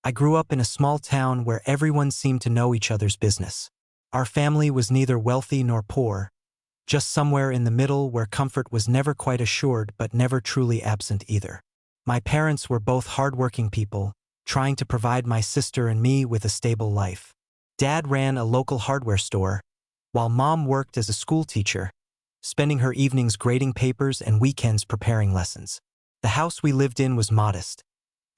I grew up in a small town where everyone seemed to know each other's business. Our family was neither wealthy nor poor, just somewhere in the middle where comfort was never quite assured but never truly absent either. My parents were both hardworking people, trying to provide my sister and me with a stable life. Dad ran a local hardware store, while Mom worked as a school teacher, spending her evenings grading papers and weekends preparing lessons. The house we lived in was modest,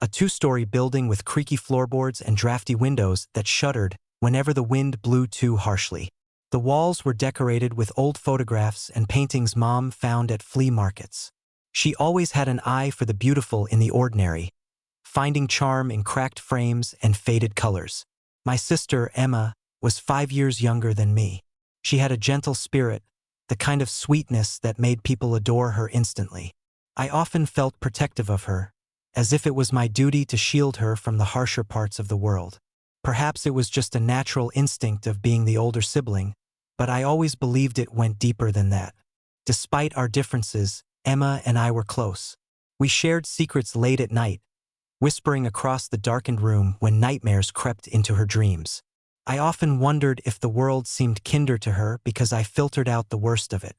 a two-story building with creaky floorboards and drafty windows that shuddered whenever the wind blew too harshly. The walls were decorated with old photographs and paintings Mom found at flea markets. She always had an eye for the beautiful in the ordinary, finding charm in cracked frames and faded colors. My sister, Emma, was 5 years younger than me. She had a gentle spirit, the kind of sweetness that made people adore her instantly. I often felt protective of her, as if it was my duty to shield her from the harsher parts of the world. Perhaps it was just a natural instinct of being the older sibling, but I always believed it went deeper than that. Despite our differences, Emma and I were close. We shared secrets late at night, whispering across the darkened room when nightmares crept into her dreams. I often wondered if the world seemed kinder to her because I filtered out the worst of it.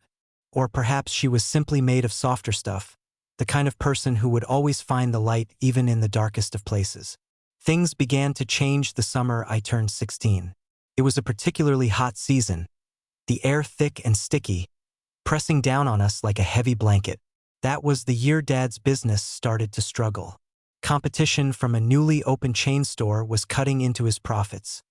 Or perhaps she was simply made of softer stuff, the kind of person who would always find the light even in the darkest of places. Things began to change the summer I turned 16. It was a particularly hot season, the air thick and sticky, pressing down on us like a heavy blanket. That was the year Dad's business started to struggle. Competition from a newly opened chain store was cutting into his profits,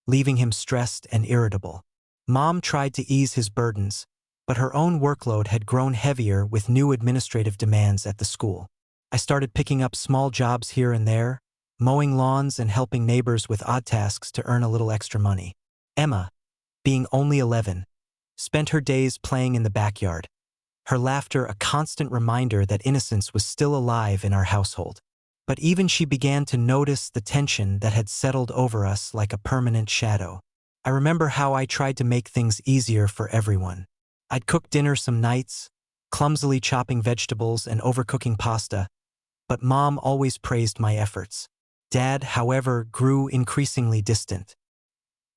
leaving him stressed and irritable. Mom tried to ease his burdens, but her own workload had grown heavier with new administrative demands at the school. I started picking up small jobs here and there, mowing lawns and helping neighbors with odd tasks to earn a little extra money. Emma, being only 11, spent her days playing in the backyard, her laughter a constant reminder that innocence was still alive in our household. But even she began to notice the tension that had settled over us like a permanent shadow. I remember how I tried to make things easier for everyone. I'd cook dinner some nights, clumsily chopping vegetables and overcooking pasta, but Mom always praised my efforts. Dad, however, grew increasingly distant.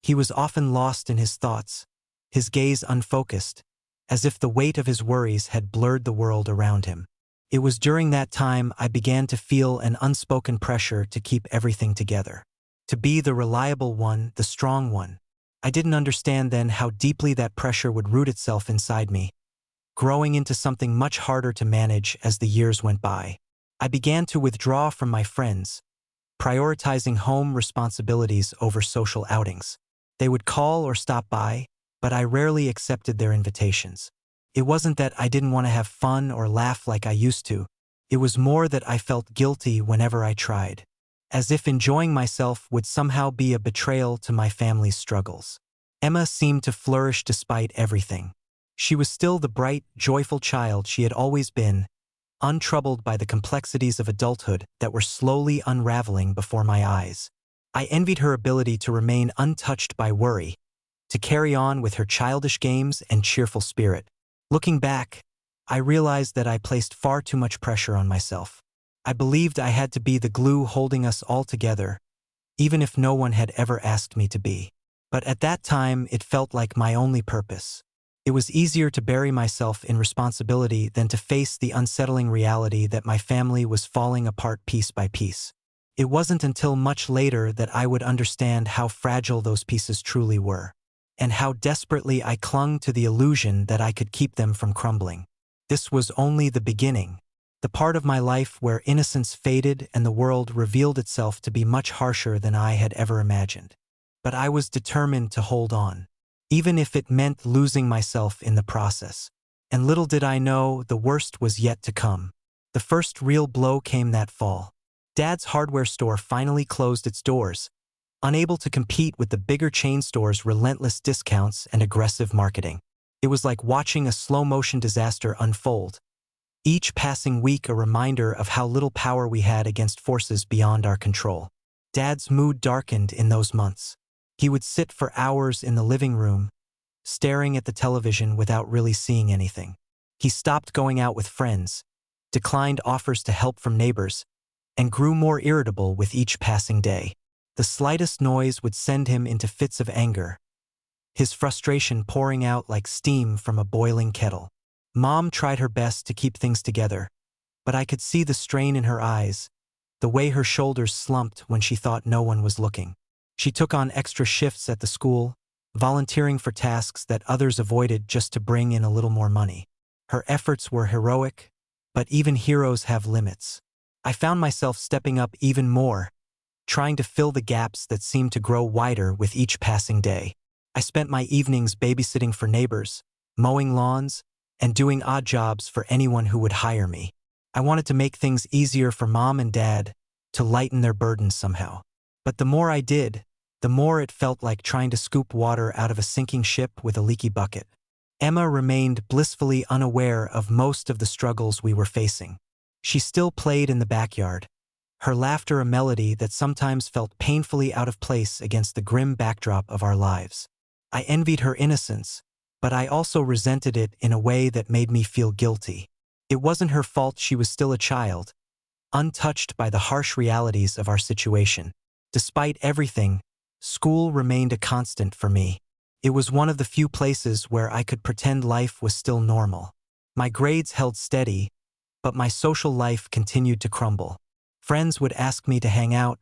He was often lost in his thoughts, his gaze unfocused, as if the weight of his worries had blurred the world around him. It was during that time I began to feel an unspoken pressure to keep everything together, to be the reliable one, the strong one. I didn't understand then how deeply that pressure would root itself inside me, growing into something much harder to manage as the years went by. I began to withdraw from my friends, prioritizing home responsibilities over social outings. They would call or stop by, but I rarely accepted their invitations. It wasn't that I didn't want to have fun or laugh like I used to. It was more that I felt guilty whenever I tried, as if enjoying myself would somehow be a betrayal to my family's struggles. Emma seemed to flourish despite everything. She was still the bright, joyful child she had always been, untroubled by the complexities of adulthood that were slowly unraveling before my eyes. I envied her ability to remain untouched by worry, to carry on with her childish games and cheerful spirit. Looking back, I realized that I placed far too much pressure on myself. I believed I had to be the glue holding us all together, even if no one had ever asked me to be. But at that time, it felt like my only purpose. It was easier to bury myself in responsibility than to face the unsettling reality that my family was falling apart piece by piece. It wasn't until much later that I would understand how fragile those pieces truly were, and how desperately I clung to the illusion that I could keep them from crumbling. This was only the beginning, the part of my life where innocence faded and the world revealed itself to be much harsher than I had ever imagined. But I was determined to hold on, even if it meant losing myself in the process. And little did I know, the worst was yet to come. The first real blow came that fall. Dad's hardware store finally closed its doors, unable to compete with the bigger chain stores' relentless discounts and aggressive marketing. It was like watching a slow-motion disaster unfold, each passing week a reminder of how little power we had against forces beyond our control. Dad's mood darkened in those months. He would sit for hours in the living room, staring at the television without really seeing anything. He stopped going out with friends, declined offers to help from neighbors, and grew more irritable with each passing day. The slightest noise would send him into fits of anger, his frustration pouring out like steam from a boiling kettle. Mom tried her best to keep things together, but I could see the strain in her eyes, the way her shoulders slumped when she thought no one was looking. She took on extra shifts at the school, volunteering for tasks that others avoided just to bring in a little more money. Her efforts were heroic, but even heroes have limits. I found myself stepping up even more, trying to fill the gaps that seemed to grow wider with each passing day. I spent my evenings babysitting for neighbors, mowing lawns, and doing odd jobs for anyone who would hire me. I wanted to make things easier for Mom and Dad, to lighten their burdens somehow. But the more I did, the more it felt like trying to scoop water out of a sinking ship with a leaky bucket. Emma remained blissfully unaware of most of the struggles we were facing. She still played in the backyard, her laughter a melody that sometimes felt painfully out of place against the grim backdrop of our lives. I envied her innocence, but I also resented it in a way that made me feel guilty. It wasn't her fault she was still a child, untouched by the harsh realities of our situation. Despite everything, school remained a constant for me. It was one of the few places where I could pretend life was still normal. My grades held steady, but my social life continued to crumble. Friends would ask me to hang out,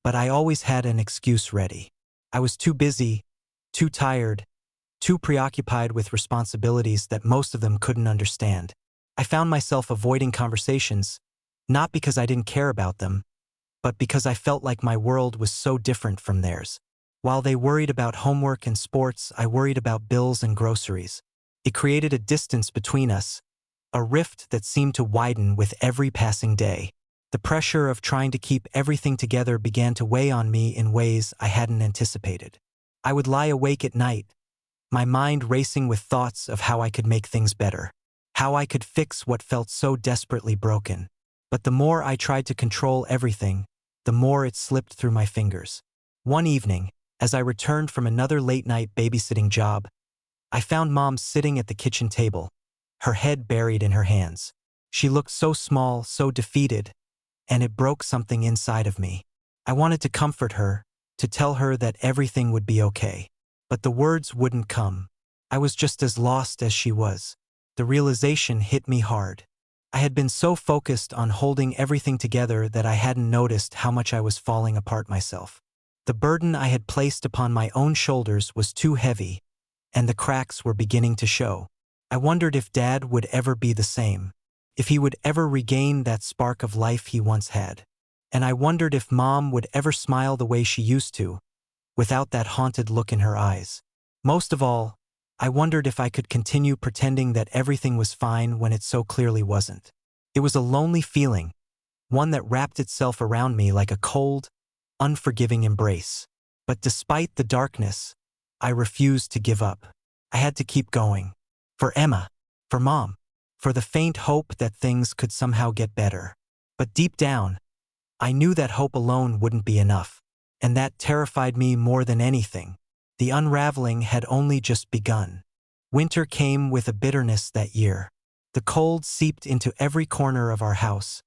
but I always had an excuse ready. I was too busy, too tired, too preoccupied with responsibilities that most of them couldn't understand. I found myself avoiding conversations, not because I didn't care about them, but because I felt like my world was so different from theirs. While they worried about homework and sports, I worried about bills and groceries. It created a distance between us, a rift that seemed to widen with every passing day. The pressure of trying to keep everything together began to weigh on me in ways I hadn't anticipated. I would lie awake at night, my mind racing with thoughts of how I could make things better, how I could fix what felt so desperately broken. But the more I tried to control everything, the more it slipped through my fingers. One evening, as I returned from another late-night babysitting job, I found Mom sitting at the kitchen table, her head buried in her hands. She looked so small, so defeated, and it broke something inside of me. I wanted to comfort her, to tell her that everything would be okay. But the words wouldn't come. I was just as lost as she was. The realization hit me hard. I had been so focused on holding everything together that I hadn't noticed how much I was falling apart myself. The burden I had placed upon my own shoulders was too heavy, and the cracks were beginning to show. I wondered if Dad would ever be the same, if he would ever regain that spark of life he once had. And I wondered if Mom would ever smile the way she used to, without that haunted look in her eyes. Most of all, I wondered if I could continue pretending that everything was fine when it so clearly wasn't. It was a lonely feeling, one that wrapped itself around me like a cold, unforgiving embrace. But despite the darkness, I refused to give up. I had to keep going. For Emma, for Mom, for the faint hope that things could somehow get better. But deep down, I knew that hope alone wouldn't be enough, and that terrified me more than anything. The unraveling had only just begun. Winter came with a bitterness that year. The cold seeped into every corner of our house,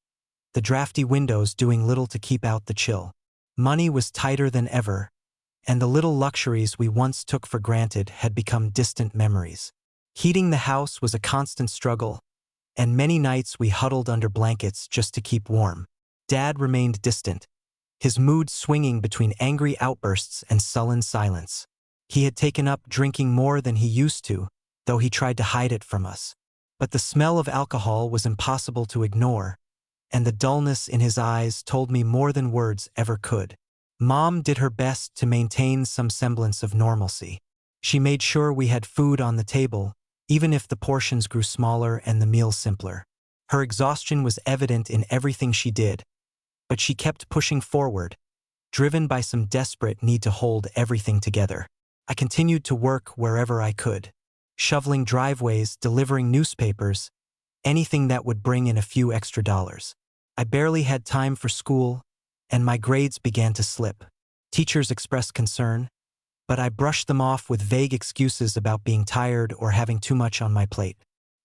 the drafty windows doing little to keep out the chill. Money was tighter than ever, and the little luxuries we once took for granted had become distant memories. Heating the house was a constant struggle, and many nights we huddled under blankets just to keep warm. Dad remained distant, his mood swinging between angry outbursts and sullen silence. He had taken up drinking more than he used to, though he tried to hide it from us. But the smell of alcohol was impossible to ignore, and the dullness in his eyes told me more than words ever could. Mom did her best to maintain some semblance of normalcy. She made sure we had food on the table, even if the portions grew smaller and the meal simpler. Her exhaustion was evident in everything she did, but she kept pushing forward, driven by some desperate need to hold everything together. I continued to work wherever I could, shoveling driveways, delivering newspapers, anything that would bring in a few extra dollars. I barely had time for school, and my grades began to slip. Teachers expressed concern, but I brushed them off with vague excuses about being tired or having too much on my plate.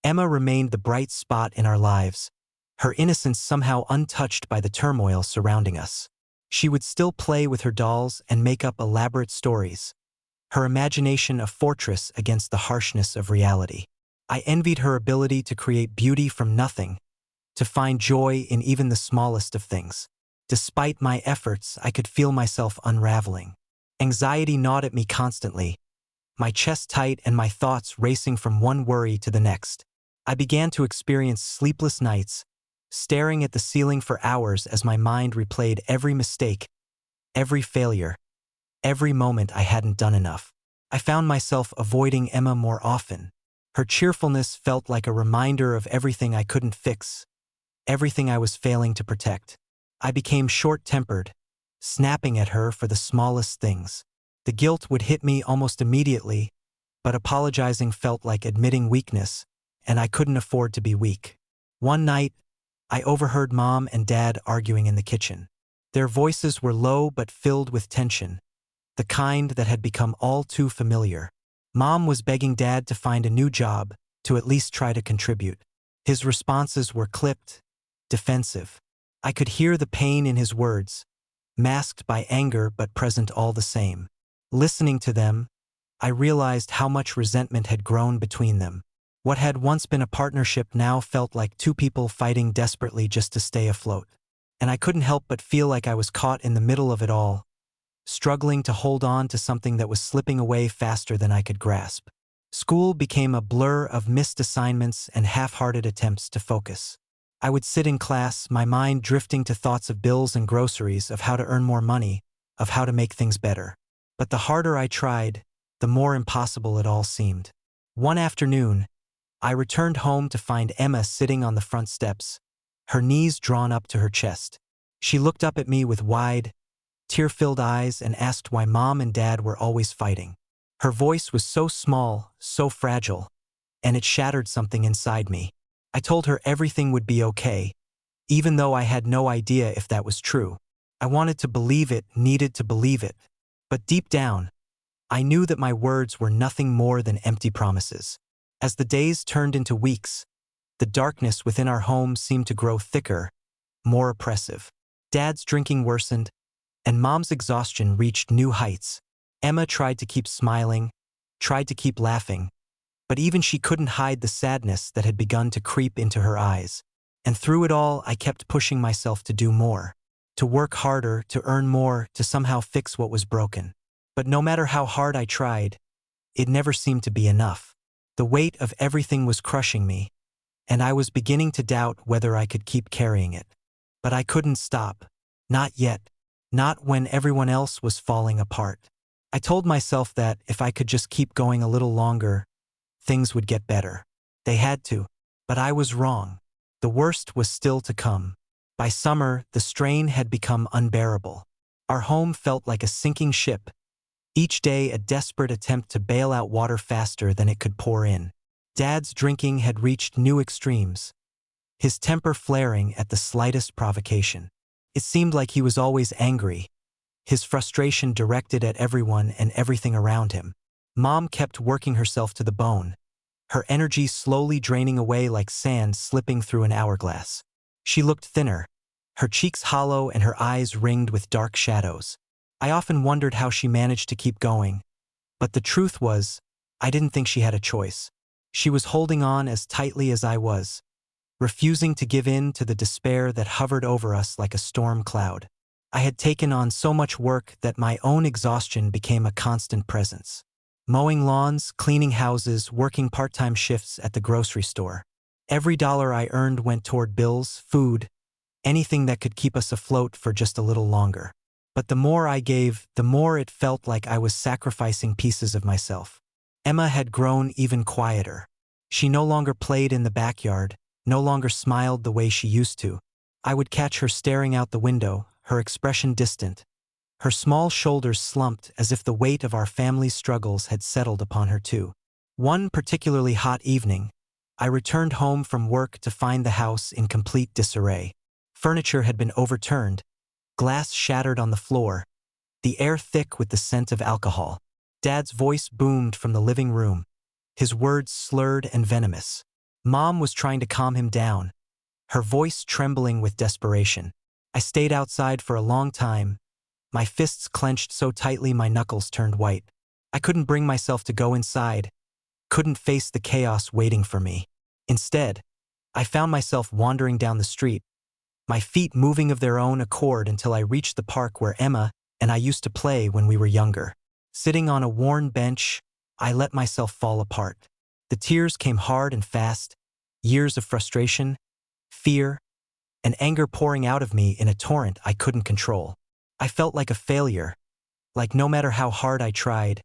Emma remained the bright spot in our lives, her innocence somehow untouched by the turmoil surrounding us. She would still play with her dolls and make up elaborate stories, her imagination a fortress against the harshness of reality. I envied her ability to create beauty from nothing, to find joy in even the smallest of things. Despite my efforts, I could feel myself unraveling. Anxiety gnawed at me constantly, my chest tight and my thoughts racing from one worry to the next. I began to experience sleepless nights, staring at the ceiling for hours as my mind replayed every mistake, every failure, every moment I hadn't done enough. I found myself avoiding Emma more often. Her cheerfulness felt like a reminder of everything I couldn't fix, everything I was failing to protect. I became short-tempered, snapping at her for the smallest things. The guilt would hit me almost immediately, but apologizing felt like admitting weakness, and I couldn't afford to be weak. One night, I overheard Mom and Dad arguing in the kitchen. Their voices were low but filled with tension, the kind that had become all too familiar. Mom was begging Dad to find a new job, to at least try to contribute. His responses were clipped, defensive. I could hear the pain in his words, masked by anger but present all the same. Listening to them, I realized how much resentment had grown between them. What had once been a partnership now felt like two people fighting desperately just to stay afloat. And I couldn't help but feel like I was caught in the middle of it all, struggling to hold on to something that was slipping away faster than I could grasp. School became a blur of missed assignments and half-hearted attempts to focus. I would sit in class, my mind drifting to thoughts of bills and groceries, of how to earn more money, of how to make things better. But the harder I tried, the more impossible it all seemed. One afternoon, I returned home to find Emma sitting on the front steps, her knees drawn up to her chest. She looked up at me with wide, tear-filled eyes and asked why Mom and Dad were always fighting. Her voice was so small, so fragile, and it shattered something inside me. I told her everything would be okay, even though I had no idea if that was true. I wanted to believe it, needed to believe it. But deep down, I knew that my words were nothing more than empty promises. As the days turned into weeks, the darkness within our home seemed to grow thicker, more oppressive. Dad's drinking worsened, and Mom's exhaustion reached new heights. Emma tried to keep smiling, tried to keep laughing, but even she couldn't hide the sadness that had begun to creep into her eyes. And through it all, I kept pushing myself to do more, to work harder, to earn more, to somehow fix what was broken. But no matter how hard I tried, it never seemed to be enough. The weight of everything was crushing me, and I was beginning to doubt whether I could keep carrying it. But I couldn't stop. Not yet. Not when everyone else was falling apart. I told myself that if I could just keep going a little longer, things would get better. They had to. But I was wrong. The worst was still to come. By summer, the strain had become unbearable. Our home felt like a sinking ship, each day a desperate attempt to bail out water faster than it could pour in. Dad's drinking had reached new extremes, his temper flaring at the slightest provocation. It seemed like he was always angry, his frustration directed at everyone and everything around him. Mom kept working herself to the bone, her energy slowly draining away like sand slipping through an hourglass. She looked thinner, her cheeks hollow and her eyes ringed with dark shadows. I often wondered how she managed to keep going, but the truth was, I didn't think she had a choice. She was holding on as tightly as I was, refusing to give in to the despair that hovered over us like a storm cloud. I had taken on so much work that my own exhaustion became a constant presence. Mowing lawns, cleaning houses, working part-time shifts at the grocery store. Every dollar I earned went toward bills, food, anything that could keep us afloat for just a little longer. But the more I gave, the more it felt like I was sacrificing pieces of myself. Emma had grown even quieter. She no longer played in the backyard, no longer smiled the way she used to. I would catch her staring out the window, her expression distant, her small shoulders slumped as if the weight of our family's struggles had settled upon her too. One particularly hot evening, I returned home from work to find the house in complete disarray. Furniture had been overturned, glass shattered on the floor, the air thick with the scent of alcohol. Dad's voice boomed from the living room, his words slurred and venomous. Mom was trying to calm him down, her voice trembling with desperation. I stayed outside for a long time, my fists clenched so tightly my knuckles turned white. I couldn't bring myself to go inside, couldn't face the chaos waiting for me. Instead, I found myself wandering down the street, my feet moving of their own accord until I reached the park where Emma and I used to play when we were younger. Sitting on a worn bench, I let myself fall apart. The tears came hard and fast, years of frustration, fear, and anger pouring out of me in a torrent I couldn't control. I felt like a failure, like no matter how hard I tried,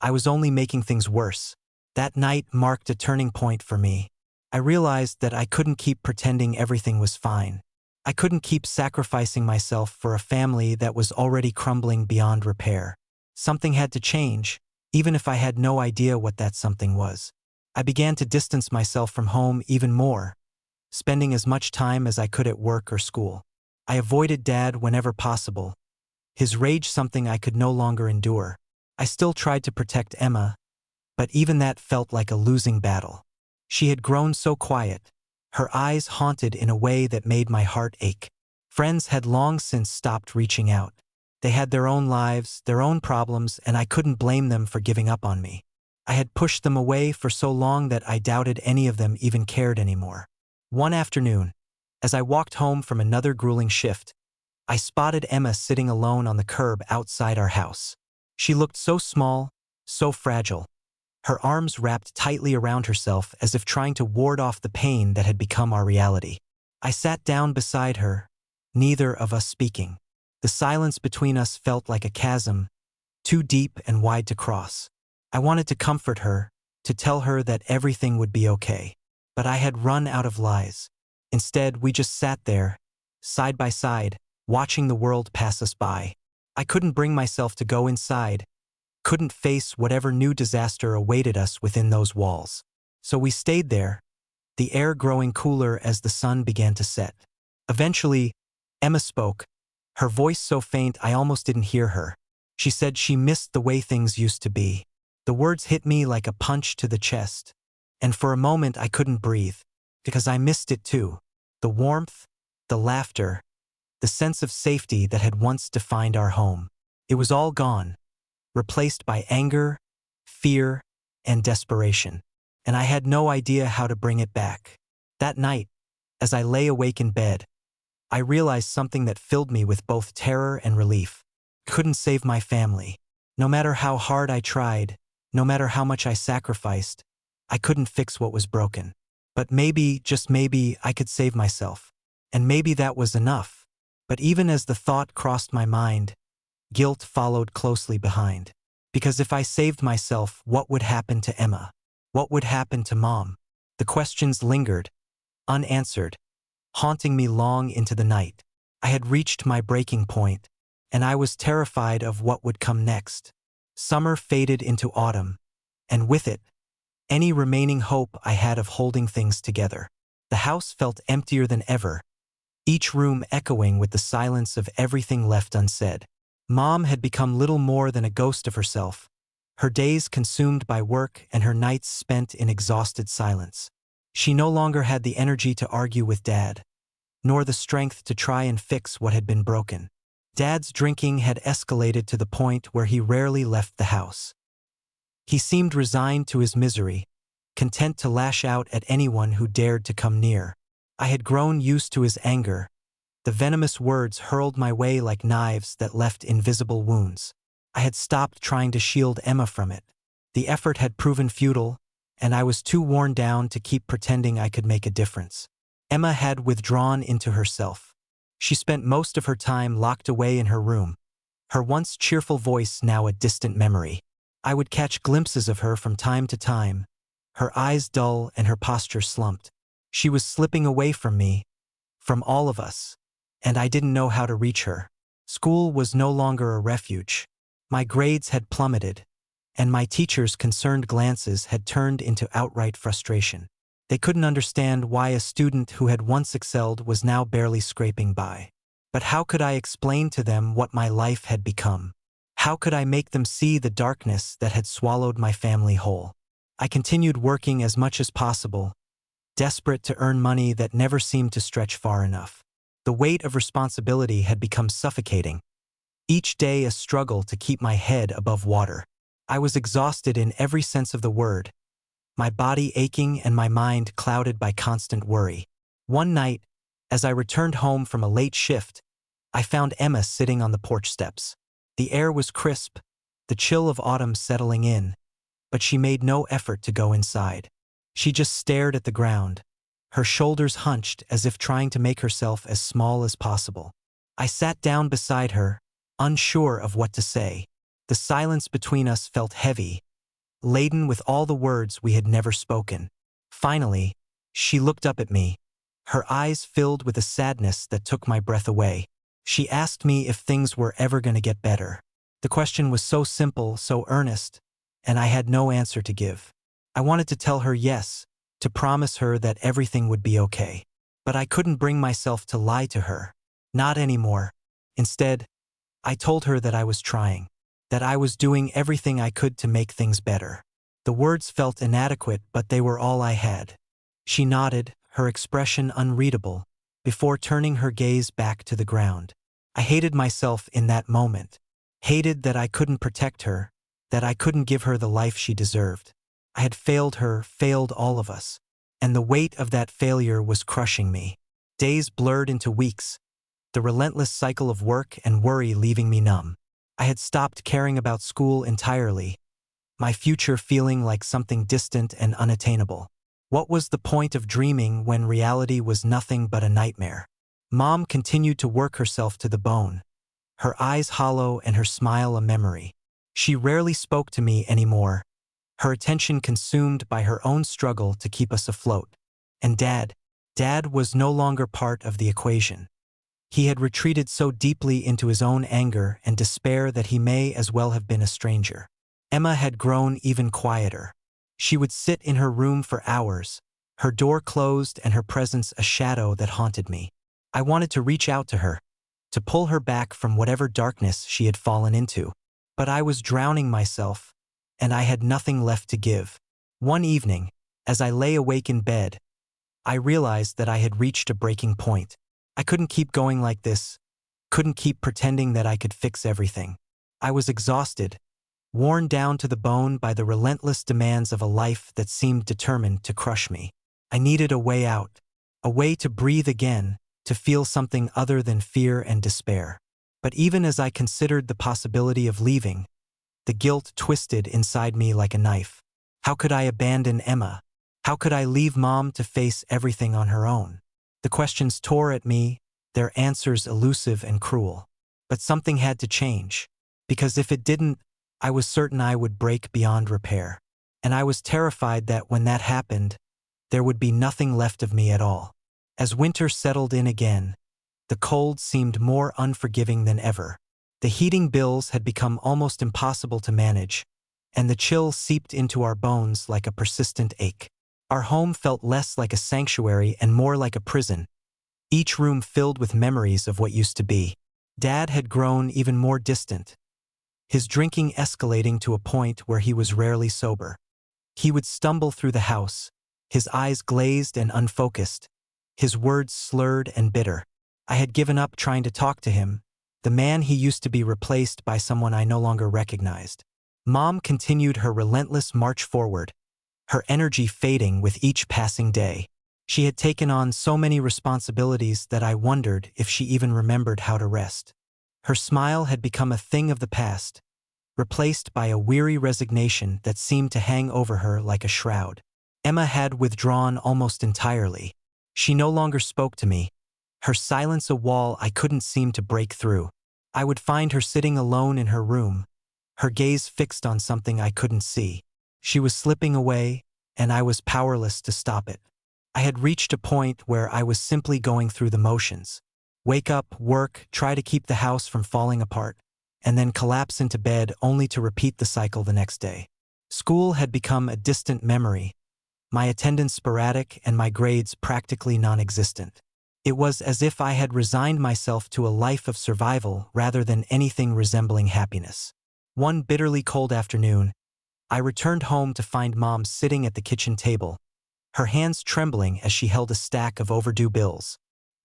I was only making things worse. That night marked a turning point for me. I realized that I couldn't keep pretending everything was fine. I couldn't keep sacrificing myself for a family that was already crumbling beyond repair. Something had to change, even if I had no idea what that something was. I began to distance myself from home even more, spending as much time as I could at work or school. I avoided Dad whenever possible, his rage something I could no longer endure. I still tried to protect Emma, but even that felt like a losing battle. She had grown so quiet, her eyes haunted in a way that made my heart ache. Friends had long since stopped reaching out. They had their own lives, their own problems, and I couldn't blame them for giving up on me. I had pushed them away for so long that I doubted any of them even cared anymore. One afternoon, as I walked home from another grueling shift, I spotted Emma sitting alone on the curb outside our house. She looked so small, so fragile, her arms wrapped tightly around herself as if trying to ward off the pain that had become our reality. I sat down beside her, neither of us speaking. The silence between us felt like a chasm, too deep and wide to cross. I wanted to comfort her, to tell her that everything would be okay. But I had run out of lies. Instead, we just sat there, side by side, watching the world pass us by. I couldn't bring myself to go inside, couldn't face whatever new disaster awaited us within those walls. So we stayed there, the air growing cooler as the sun began to set. Eventually, Emma spoke, her voice so faint I almost didn't hear her. She said she missed the way things used to be. The words hit me like a punch to the chest, and for a moment I couldn't breathe, because I missed it too. The warmth, the laughter, the sense of safety that had once defined our home. It was all gone, replaced by anger, fear, and desperation. And I had no idea how to bring it back. That night, as I lay awake in bed, I realized something that filled me with both terror and relief. Couldn't save my family. No matter how hard I tried, no matter how much I sacrificed, I couldn't fix what was broken. But maybe, just maybe, I could save myself. And maybe that was enough. But even as the thought crossed my mind, guilt followed closely behind. Because if I saved myself, what would happen to Emma? What would happen to Mom? The questions lingered, unanswered, haunting me long into the night. I had reached my breaking point, and I was terrified of what would come next. Summer faded into autumn, and with it, any remaining hope I had of holding things together. The house felt emptier than ever, each room echoing with the silence of everything left unsaid. Mom had become little more than a ghost of herself, her days consumed by work and her nights spent in exhausted silence. She no longer had the energy to argue with Dad, nor the strength to try and fix what had been broken. Dad's drinking had escalated to the point where he rarely left the house. He seemed resigned to his misery, content to lash out at anyone who dared to come near. I had grown used to his anger. The venomous words hurled my way like knives that left invisible wounds. I had stopped trying to shield Emma from it. The effort had proven futile, and I was too worn down to keep pretending I could make a difference. Emma had withdrawn into herself. She spent most of her time locked away in her room, her once cheerful voice now a distant memory. I would catch glimpses of her from time to time, her eyes dull and her posture slumped. She was slipping away from me, from all of us, and I didn't know how to reach her. School was no longer a refuge. My grades had plummeted, and my teachers' concerned glances had turned into outright frustration. They couldn't understand why a student who had once excelled was now barely scraping by. But how could I explain to them what my life had become? How could I make them see the darkness that had swallowed my family whole? I continued working as much as possible, desperate to earn money that never seemed to stretch far enough. The weight of responsibility had become suffocating, each day a struggle to keep my head above water. I was exhausted in every sense of the word, my body aching and my mind clouded by constant worry. One night, as I returned home from a late shift, I found Emma sitting on the porch steps. The air was crisp, the chill of autumn settling in, but she made no effort to go inside. She just stared at the ground, her shoulders hunched as if trying to make herself as small as possible. I sat down beside her, unsure of what to say. The silence between us felt heavy, laden with all the words we had never spoken. Finally, she looked up at me, her eyes filled with a sadness that took my breath away. She asked me if things were ever going to get better. The question was so simple, so earnest, and I had no answer to give. I wanted to tell her yes, to promise her that everything would be okay. But I couldn't bring myself to lie to her. Not anymore. Instead, I told her that I was trying, that I was doing everything I could to make things better. The words felt inadequate, but they were all I had. She nodded, her expression unreadable, before turning her gaze back to the ground. I hated myself in that moment. Hated that I couldn't protect her, that I couldn't give her the life she deserved. I had failed her, failed all of us, and the weight of that failure was crushing me. Days blurred into weeks, the relentless cycle of work and worry leaving me numb. I had stopped caring about school entirely, my future feeling like something distant and unattainable. What was the point of dreaming when reality was nothing but a nightmare? Mom continued to work herself to the bone, her eyes hollow and her smile a memory. She rarely spoke to me anymore, her attention consumed by her own struggle to keep us afloat. And Dad was no longer part of the equation. He had retreated so deeply into his own anger and despair that he may as well have been a stranger. Emma had grown even quieter. She would sit in her room for hours, her door closed and her presence a shadow that haunted me. I wanted to reach out to her, to pull her back from whatever darkness she had fallen into. But I was drowning myself, and I had nothing left to give. One evening, as I lay awake in bed, I realized that I had reached a breaking point. I couldn't keep going like this, couldn't keep pretending that I could fix everything. I was exhausted, worn down to the bone by the relentless demands of a life that seemed determined to crush me. I needed a way out, a way to breathe again, to feel something other than fear and despair. But even as I considered the possibility of leaving, the guilt twisted inside me like a knife. How could I abandon Emma? How could I leave Mom to face everything on her own? The questions tore at me, their answers elusive and cruel. But something had to change, because if it didn't, I was certain I would break beyond repair. And I was terrified that when that happened, there would be nothing left of me at all. As winter settled in again, the cold seemed more unforgiving than ever. The heating bills had become almost impossible to manage, and the chill seeped into our bones like a persistent ache. Our home felt less like a sanctuary and more like a prison, each room filled with memories of what used to be. Dad had grown even more distant, his drinking escalating to a point where he was rarely sober. He would stumble through the house, his eyes glazed and unfocused, his words slurred and bitter. I had given up trying to talk to him, the man he used to be replaced by someone I no longer recognized. Mom continued her relentless march forward, her energy fading with each passing day. She had taken on so many responsibilities that I wondered if she even remembered how to rest. Her smile had become a thing of the past, replaced by a weary resignation that seemed to hang over her like a shroud. Emma had withdrawn almost entirely. She no longer spoke to me, her silence a wall I couldn't seem to break through. I would find her sitting alone in her room, her gaze fixed on something I couldn't see. She was slipping away, and I was powerless to stop it. I had reached a point where I was simply going through the motions. Wake up, work, try to keep the house from falling apart, and then collapse into bed only to repeat the cycle the next day. School had become a distant memory, my attendance sporadic and my grades practically non-existent. It was as if I had resigned myself to a life of survival rather than anything resembling happiness. One bitterly cold afternoon, I returned home to find Mom sitting at the kitchen table, her hands trembling as she held a stack of overdue bills.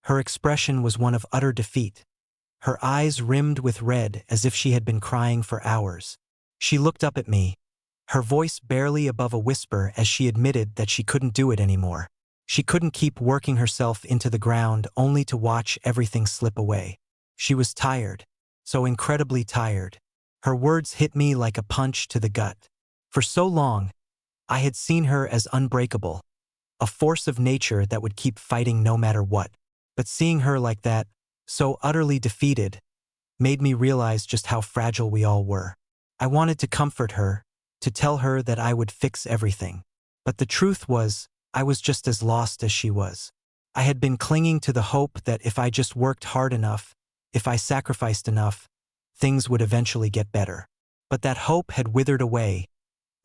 Her expression was one of utter defeat, her eyes rimmed with red as if she had been crying for hours. She looked up at me, her voice barely above a whisper as she admitted that she couldn't do it anymore. She couldn't keep working herself into the ground only to watch everything slip away. She was tired, so incredibly tired. Her words hit me like a punch to the gut. For so long, I had seen her as unbreakable, a force of nature that would keep fighting no matter what. But seeing her like that, so utterly defeated, made me realize just how fragile we all were. I wanted to comfort her, to tell her that I would fix everything. But the truth was, I was just as lost as she was. I had been clinging to the hope that if I just worked hard enough, if I sacrificed enough, things would eventually get better. But that hope had withered away,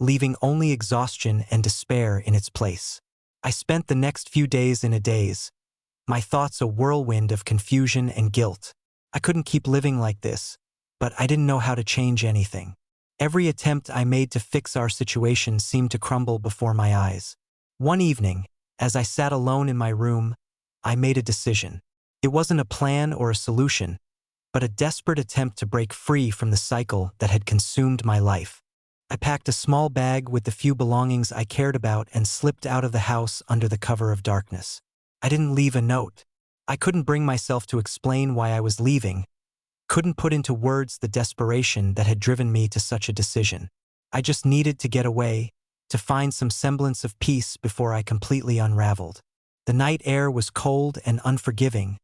leaving only exhaustion and despair in its place. I spent the next few days in a daze, my thoughts a whirlwind of confusion and guilt. I couldn't keep living like this, but I didn't know how to change anything. Every attempt I made to fix our situation seemed to crumble before my eyes. One evening, as I sat alone in my room, I made a decision. It wasn't a plan or a solution, but a desperate attempt to break free from the cycle that had consumed my life. I packed a small bag with the few belongings I cared about and slipped out of the house under the cover of darkness. I didn't leave a note. I couldn't bring myself to explain why I was leaving, couldn't put into words the desperation that had driven me to such a decision. I just needed to get away, to find some semblance of peace before I completely unraveled. The night air was cold and unforgiving,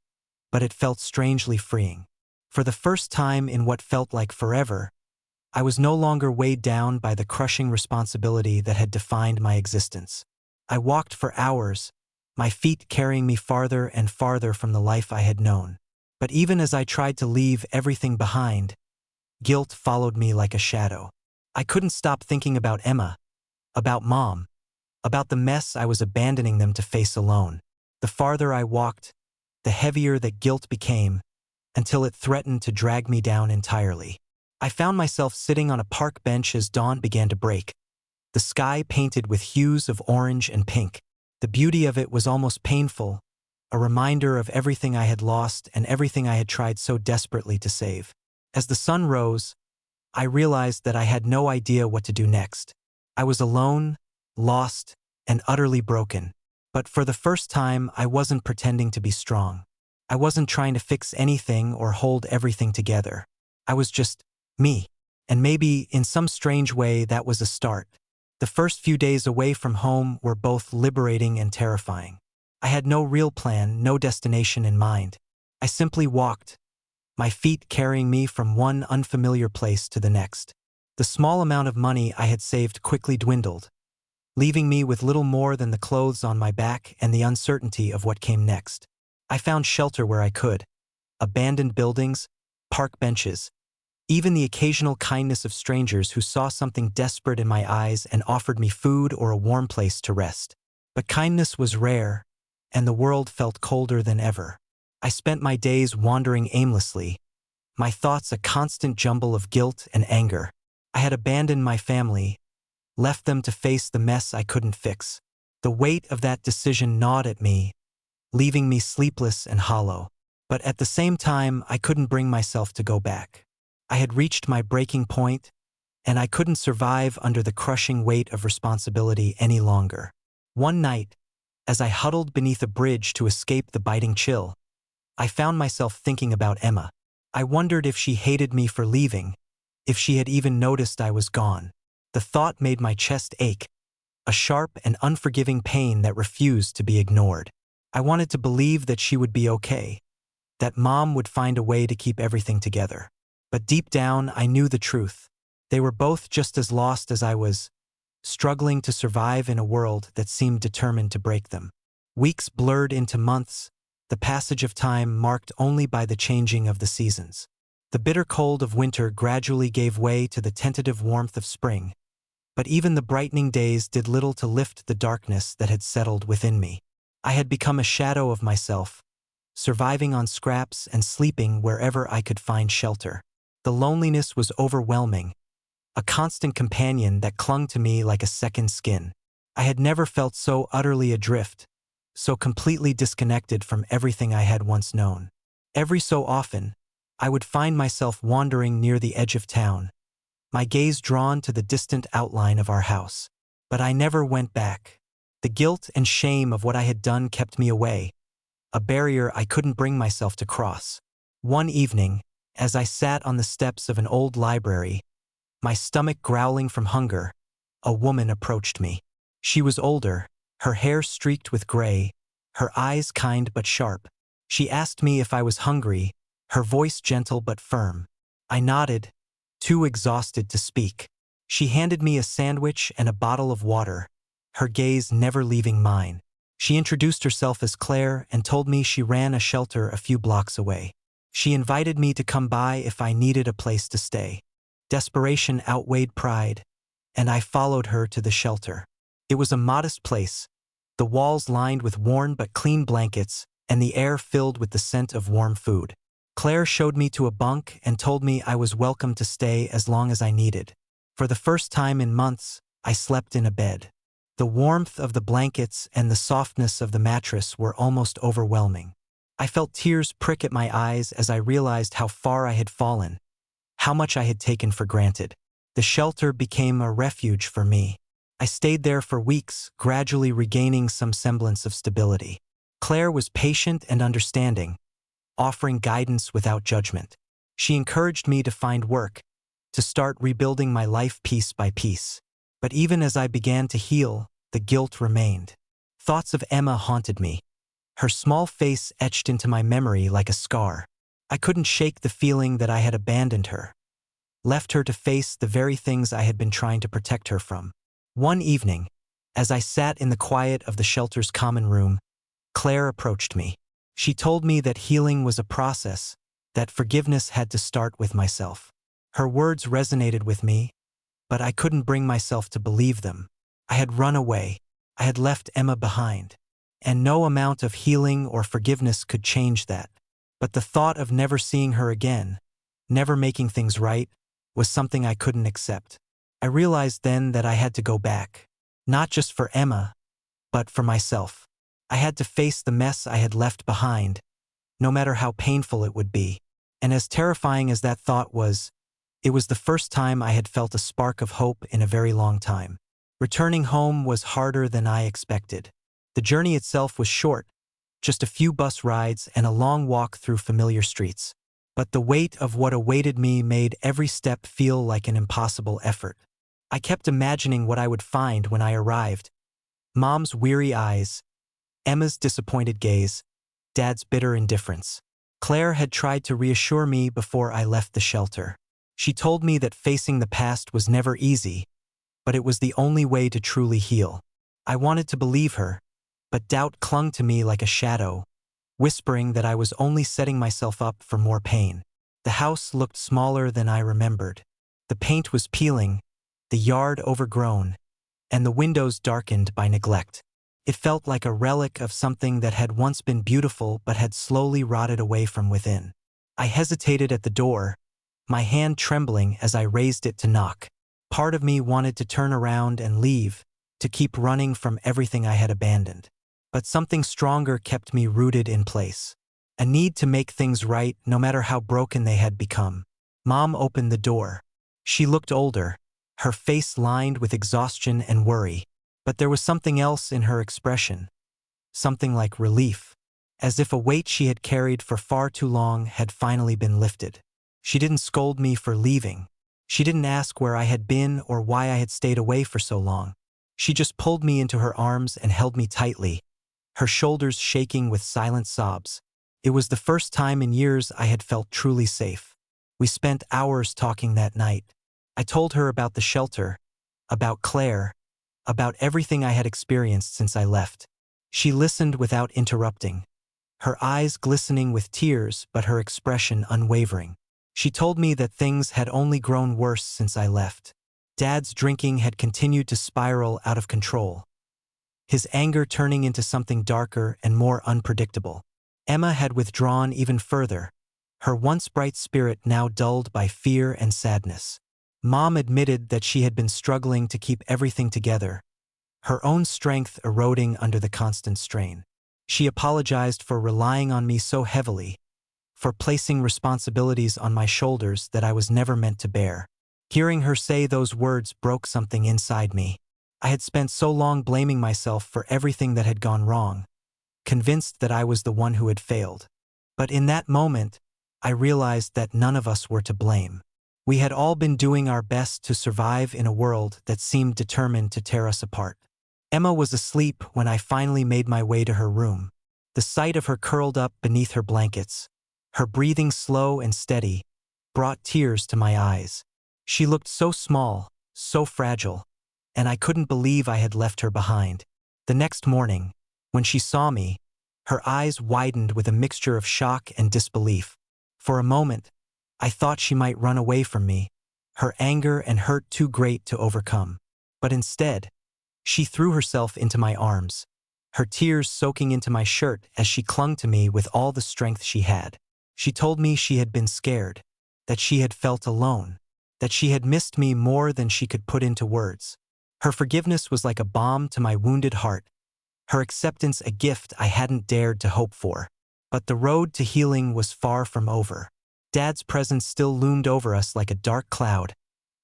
but it felt strangely freeing. For the first time in what felt like forever, I was no longer weighed down by the crushing responsibility that had defined my existence. I walked for hours, my feet carrying me farther and farther from the life I had known. But even as I tried to leave everything behind, guilt followed me like a shadow. I couldn't stop thinking about Emma, about Mom, about the mess I was abandoning them to face alone. The farther I walked, the heavier that guilt became, until it threatened to drag me down entirely. I found myself sitting on a park bench as dawn began to break, the sky painted with hues of orange and pink. The beauty of it was almost painful, a reminder of everything I had lost and everything I had tried so desperately to save. As the sun rose, I realized that I had no idea what to do next. I was alone, lost, and utterly broken. But for the first time, I wasn't pretending to be strong. I wasn't trying to fix anything or hold everything together. I was just me. And maybe, in some strange way, that was a start. The first few days away from home were both liberating and terrifying. I had no real plan, no destination in mind. I simply walked, my feet carrying me from one unfamiliar place to the next. The small amount of money I had saved quickly dwindled, leaving me with little more than the clothes on my back and the uncertainty of what came next. I found shelter where I could, abandoned buildings, park benches, even the occasional kindness of strangers who saw something desperate in my eyes and offered me food or a warm place to rest. But kindness was rare, and the world felt colder than ever. I spent my days wandering aimlessly, my thoughts a constant jumble of guilt and anger. I had abandoned my family, left them to face the mess I couldn't fix. The weight of that decision gnawed at me, leaving me sleepless and hollow. But at the same time, I couldn't bring myself to go back. I had reached my breaking point, and I couldn't survive under the crushing weight of responsibility any longer. One night, as I huddled beneath a bridge to escape the biting chill, I found myself thinking about Emma. I wondered if she hated me for leaving, if she had even noticed I was gone. The thought made my chest ache, a sharp and unforgiving pain that refused to be ignored. I wanted to believe that she would be okay, that Mom would find a way to keep everything together. But deep down, I knew the truth. They were both just as lost as I was, struggling to survive in a world that seemed determined to break them. Weeks blurred into months, the passage of time marked only by the changing of the seasons. The bitter cold of winter gradually gave way to the tentative warmth of spring, but even the brightening days did little to lift the darkness that had settled within me. I had become a shadow of myself, surviving on scraps and sleeping wherever I could find shelter. The loneliness was overwhelming, a constant companion that clung to me like a second skin. I had never felt so utterly adrift, so completely disconnected from everything I had once known. Every so often, I would find myself wandering near the edge of town, my gaze drawn to the distant outline of our house. But I never went back. The guilt and shame of what I had done kept me away, a barrier I couldn't bring myself to cross. One evening, as I sat on the steps of an old library, my stomach growling from hunger, a woman approached me. She was older, her hair streaked with gray, her eyes kind but sharp. She asked me if I was hungry, her voice gentle but firm. I nodded, too exhausted to speak. She handed me a sandwich and a bottle of water, her gaze never leaving mine. She introduced herself as Claire and told me she ran a shelter a few blocks away. She invited me to come by if I needed a place to stay. Desperation outweighed pride, and I followed her to the shelter. It was a modest place, the walls lined with worn but clean blankets, and the air filled with the scent of warm food. Claire showed me to a bunk and told me I was welcome to stay as long as I needed. For the first time in months, I slept in a bed. The warmth of the blankets and the softness of the mattress were almost overwhelming. I felt tears prick at my eyes as I realized how far I had fallen, how much I had taken for granted. The shelter became a refuge for me. I stayed there for weeks, gradually regaining some semblance of stability. Claire was patient and understanding, offering guidance without judgment. She encouraged me to find work, to start rebuilding my life piece by piece. But even as I began to heal, the guilt remained. Thoughts of Emma haunted me, her small face etched into my memory like a scar. I couldn't shake the feeling that I had abandoned her, left her to face the very things I had been trying to protect her from. One evening, as I sat in the quiet of the shelter's common room, Claire approached me. She told me that healing was a process, that forgiveness had to start with myself. Her words resonated with me, but I couldn't bring myself to believe them. I had run away. I had left Emma behind. And no amount of healing or forgiveness could change that. But the thought of never seeing her again, never making things right, was something I couldn't accept. I realized then that I had to go back. Not just for Emma, but for myself. I had to face the mess I had left behind, no matter how painful it would be. And as terrifying as that thought was, it was the first time I had felt a spark of hope in a very long time. Returning home was harder than I expected. The journey itself was short, just a few bus rides and a long walk through familiar streets. But the weight of what awaited me made every step feel like an impossible effort. I kept imagining what I would find when I arrived. Mom's weary eyes, Emma's disappointed gaze, Dad's bitter indifference. Claire had tried to reassure me before I left the shelter. She told me that facing the past was never easy, but it was the only way to truly heal. I wanted to believe her, but doubt clung to me like a shadow, whispering that I was only setting myself up for more pain. The house looked smaller than I remembered. The paint was peeling, the yard overgrown, and the windows darkened by neglect. It felt like a relic of something that had once been beautiful but had slowly rotted away from within. I hesitated at the door, my hand trembling as I raised it to knock. Part of me wanted to turn around and leave, to keep running from everything I had abandoned. But something stronger kept me rooted in place. A need to make things right no matter how broken they had become. Mom opened the door. She looked older, her face lined with exhaustion and worry. But there was something else in her expression. Something like relief, as if a weight she had carried for far too long had finally been lifted. She didn't scold me for leaving. She didn't ask where I had been or why I had stayed away for so long. She just pulled me into her arms and held me tightly, her shoulders shaking with silent sobs. It was the first time in years I had felt truly safe. We spent hours talking that night. I told her about the shelter, about Claire, about everything I had experienced since I left. She listened without interrupting, her eyes glistening with tears but her expression unwavering. She told me that things had only grown worse since I left. Dad's drinking had continued to spiral out of control, his anger turning into something darker and more unpredictable. Emma had withdrawn even further, her once bright spirit now dulled by fear and sadness. Mom admitted that she had been struggling to keep everything together, her own strength eroding under the constant strain. She apologized for relying on me so heavily, for placing responsibilities on my shoulders that I was never meant to bear. Hearing her say those words broke something inside me. I had spent so long blaming myself for everything that had gone wrong, convinced that I was the one who had failed. But in that moment, I realized that none of us were to blame. We had all been doing our best to survive in a world that seemed determined to tear us apart. Emma was asleep when I finally made my way to her room. The sight of her curled up beneath her blankets, her breathing slow and steady, brought tears to my eyes. She looked so small, so fragile, and I couldn't believe I had left her behind. The next morning, when she saw me, her eyes widened with a mixture of shock and disbelief. For a moment, I thought she might run away from me, her anger and hurt too great to overcome. But instead, she threw herself into my arms, her tears soaking into my shirt as she clung to me with all the strength she had. She told me she had been scared, that she had felt alone, that she had missed me more than she could put into words. Her forgiveness was like a balm to my wounded heart, her acceptance a gift I hadn't dared to hope for. But the road to healing was far from over. Dad's presence still loomed over us like a dark cloud,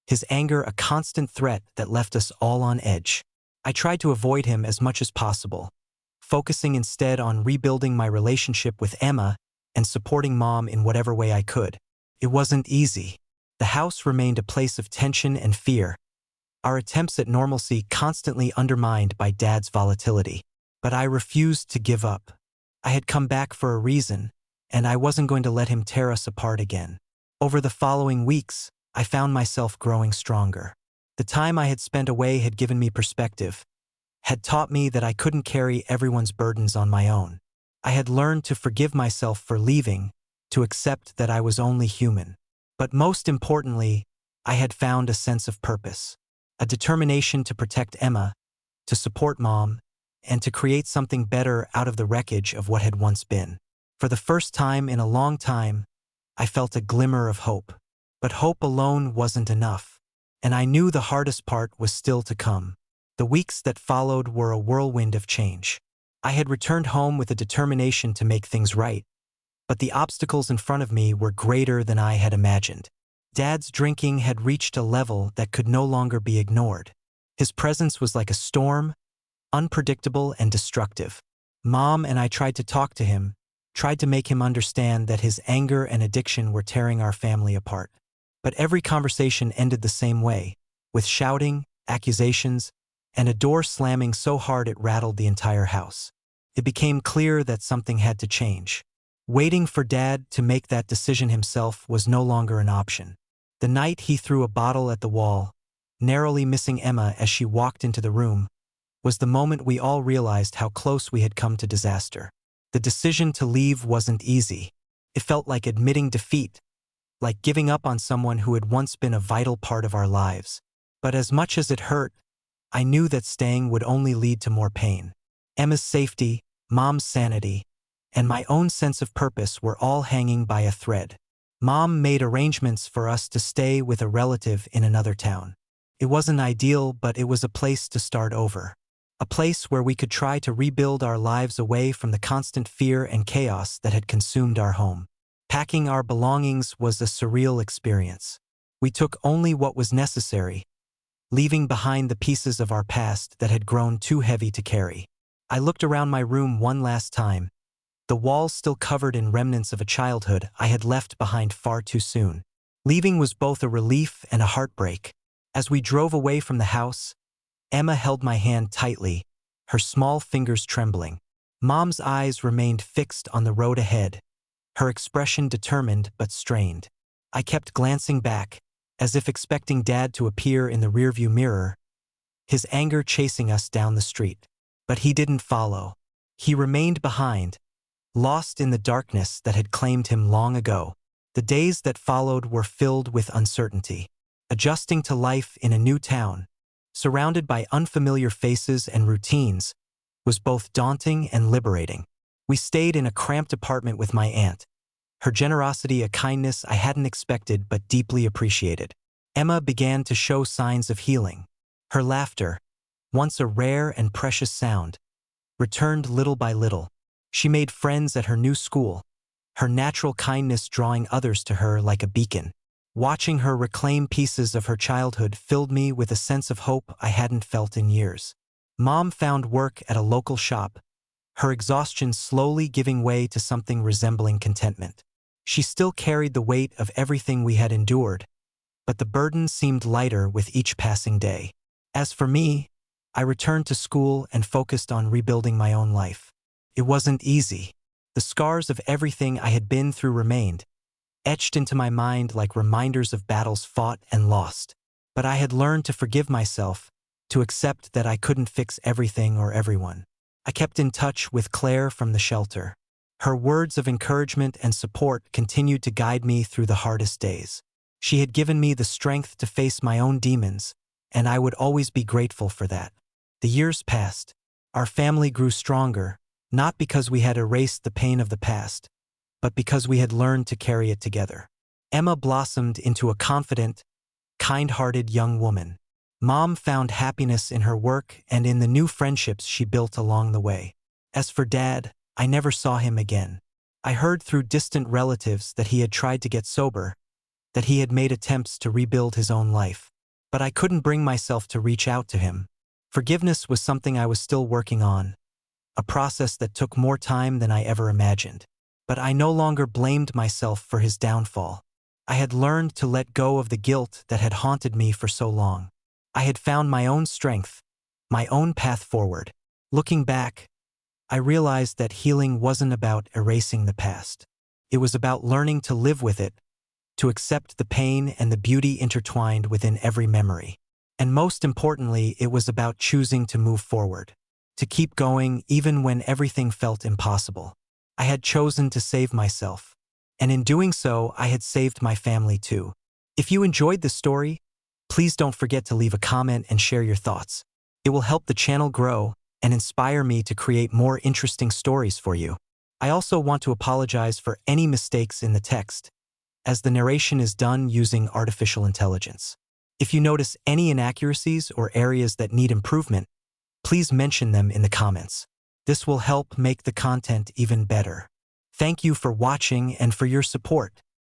his anger a constant threat that left us all on edge. I tried to avoid him as much as possible, focusing instead on rebuilding my relationship with Emma and supporting Mom in whatever way I could. It wasn't easy. The house remained a place of tension and fear, our attempts at normalcy constantly undermined by Dad's volatility. But I refused to give up. I had come back for a reason, and I wasn't going to let him tear us apart again. Over the following weeks, I found myself growing stronger. The time I had spent away had given me perspective, had taught me that I couldn't carry everyone's burdens on my own. I had learned to forgive myself for leaving, to accept that I was only human. But most importantly, I had found a sense of purpose, a determination to protect Emma, to support Mom, and to create something better out of the wreckage of what had once been. For the first time in a long time, I felt a glimmer of hope. But hope alone wasn't enough, and I knew the hardest part was still to come. The weeks that followed were a whirlwind of change. I had returned home with a determination to make things right, but the obstacles in front of me were greater than I had imagined. Dad's drinking had reached a level that could no longer be ignored. His presence was like a storm, unpredictable and destructive. Mom and I tried to talk to him, tried to make him understand that his anger and addiction were tearing our family apart. But every conversation ended the same way, with shouting, accusations, and a door slamming so hard it rattled the entire house. It became clear that something had to change. Waiting for Dad to make that decision himself was no longer an option. The night he threw a bottle at the wall, narrowly missing Emma as she walked into the room, was the moment we all realized how close we had come to disaster. The decision to leave wasn't easy. It felt like admitting defeat, like giving up on someone who had once been a vital part of our lives. But as much as it hurt, I knew that staying would only lead to more pain. Emma's safety, Mom's sanity, and my own sense of purpose were all hanging by a thread. Mom made arrangements for us to stay with a relative in another town. It wasn't ideal, but it was a place to start over. A place where we could try to rebuild our lives away from the constant fear and chaos that had consumed our home. Packing our belongings was a surreal experience. We took only what was necessary, leaving behind the pieces of our past that had grown too heavy to carry. I looked around my room one last time, the walls still covered in remnants of a childhood I had left behind far too soon. Leaving was both a relief and a heartbreak. As we drove away from the house, Emma held my hand tightly, her small fingers trembling. Mom's eyes remained fixed on the road ahead, her expression determined but strained. I kept glancing back, as if expecting Dad to appear in the rearview mirror, his anger chasing us down the street. But he didn't follow. He remained behind, lost in the darkness that had claimed him long ago. The days that followed were filled with uncertainty. Adjusting to life in a new town, surrounded by unfamiliar faces and routines, was both daunting and liberating. We stayed in a cramped apartment with my aunt, her generosity a kindness I hadn't expected but deeply appreciated. Emma began to show signs of healing. Her laughter, once a rare and precious sound, returned little by little. She made friends at her new school, her natural kindness drawing others to her like a beacon. Watching her reclaim pieces of her childhood filled me with a sense of hope I hadn't felt in years. Mom found work at a local shop, her exhaustion slowly giving way to something resembling contentment. She still carried the weight of everything we had endured, but the burden seemed lighter with each passing day. As for me, I returned to school and focused on rebuilding my own life. It wasn't easy. The scars of everything I had been through remained, etched into my mind like reminders of battles fought and lost. But I had learned to forgive myself, to accept that I couldn't fix everything or everyone. I kept in touch with Claire from the shelter. Her words of encouragement and support continued to guide me through the hardest days. She had given me the strength to face my own demons, and I would always be grateful for that. The years passed. Our family grew stronger, not because we had erased the pain of the past, but because we had learned to carry it together. Emma blossomed into a confident, kind-hearted young woman. Mom found happiness in her work and in the new friendships she built along the way. As for Dad, I never saw him again. I heard through distant relatives that he had tried to get sober, that he had made attempts to rebuild his own life. But I couldn't bring myself to reach out to him. Forgiveness was something I was still working on, a process that took more time than I ever imagined. But I no longer blamed myself for his downfall. I had learned to let go of the guilt that had haunted me for so long. I had found my own strength, my own path forward. Looking back, I realized that healing wasn't about erasing the past. It was about learning to live with it, to accept the pain and the beauty intertwined within every memory. And most importantly, it was about choosing to move forward, to keep going even when everything felt impossible. I had chosen to save myself, and in doing so, I had saved my family too. If you enjoyed this story, please don't forget to leave a comment and share your thoughts. It will help the channel grow and inspire me to create more interesting stories for you. I also want to apologize for any mistakes in the text, as the narration is done using artificial intelligence. If you notice any inaccuracies or areas that need improvement, please mention them in the comments. This will help make the content even better. Thank you for watching and for your support.